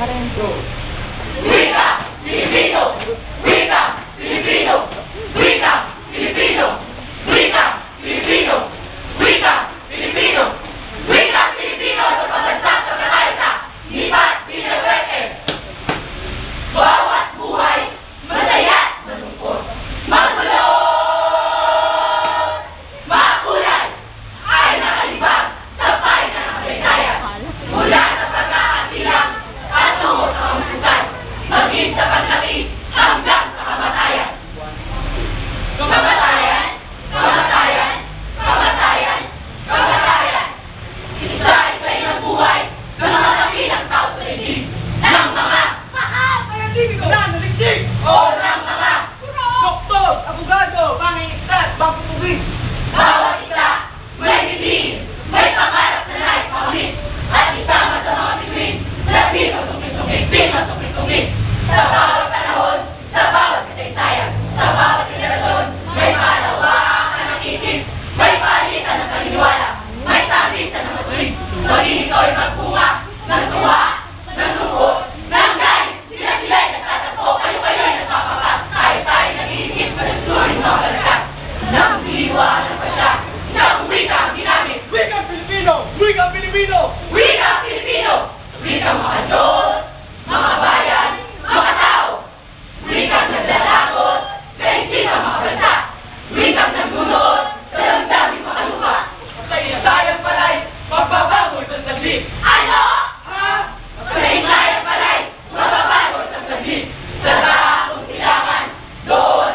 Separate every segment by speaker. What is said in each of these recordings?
Speaker 1: ka rin.
Speaker 2: Wika! Pilipino! Wika! Pilipino! Wika! Pilipino! Wika! Pilipino! Wika! Pilipino! Wika! Pilipino sa pagbansa sa Malaysia! Lipat! Pinagwete! Bawat buhay, masaya, malungkot, magulo! Makulay ay nakalibag sa pahay na nakapitayan. Mula sa pagkakatilang at tungo sa kamusutan, maging sa paglaki hanggang sa kamatayan. Kamatayan! Kamatayan! Kamatayan! Kamatayan! Isa-isa ng buhay ng mga nakilang tao sa ligid ng mga o ng mga
Speaker 3: Doktor, abogado, mangingistat, bangkutubig.
Speaker 2: bawat isa may bibig, may pangarap na nais makamit at isama sa mga bituin na pinasukit-sukit sa bawat panahon, sa bawat kasaysayan, sa bawat henerasyon may kalawaan na nakisip, may palitan ng paniniwala, may sabitan ng matuloy, maging ito ay magpunga ng tuwa, ng lungkot, ng galit, sila-sila'y nagtatakbo, kayo-kayo'y nagpapapas, tayo-tayo nag-iisip, managsurin mga balakat, nang iniwanan pa siya, ng wika ang ginamit,
Speaker 3: Wikang Pilipino! Wikang Pilipino!
Speaker 2: wika ang Pilipino, wika ang mga Diyos, mga bayan, mga tao, wika ang naglalakot, sa isip ang mga bansa, wika ang nagbunood, sa damdaming mga lupa,
Speaker 3: Sayang palay, magbabago itong saglit.
Speaker 2: ano?
Speaker 3: Ha?
Speaker 2: Sa ingayang palay, mababago sa saglit, sa taong silangan, doon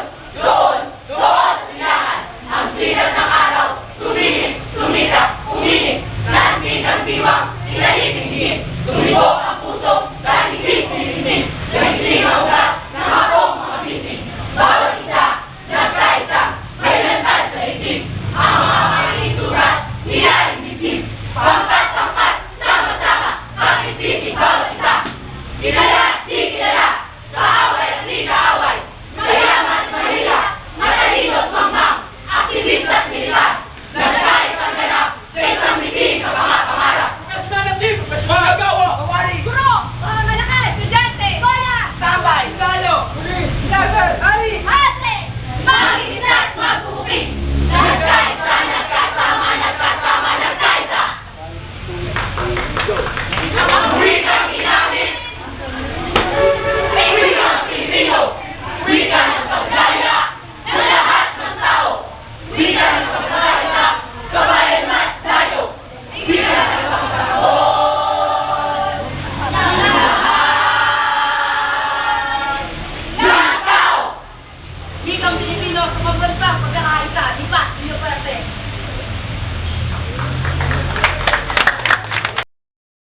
Speaker 2: sa silangan, ang silat ng araw, tumingin, tumitap, uminig, nandig ang diwang, inahiting-hingin, tumibok ang puso, dahil higit-higit, dahil hindi maugat, ng akong mga bisig, bawat isa, nagkaisa, may lantas sa isip, ang mga makilisurat, nilalim-isip, pangkat-pangkat, sama-sama, ang isipin bawat isa, kilala, di kilala, kaaway at di kaaway, mayaman, mahirap, matalino at mangmang, aktivista at militar, nagkayat ang ganap, sa isang miting sa mga pangarap.
Speaker 3: Representative, magagawa, kawari.
Speaker 4: Guro! Mga malaki! Estudyante! Bola!
Speaker 3: Tambay, salo, pulis, laser, ali.
Speaker 4: Ate!
Speaker 2: Mag-isa at magpupupig, nagkaisa, nagkasama, nagkaisa. Ang wikang ginamit, wikang Pilipino, wika ng paglaya sa lahat ng tao, wika ng pagkakaisa, kabayan at tayo, wika ng pagkakaroon ng lahat ng tao.
Speaker 4: Wikang Pilipino sa pagbansa, pagkakaisa, di ba? Sino parte?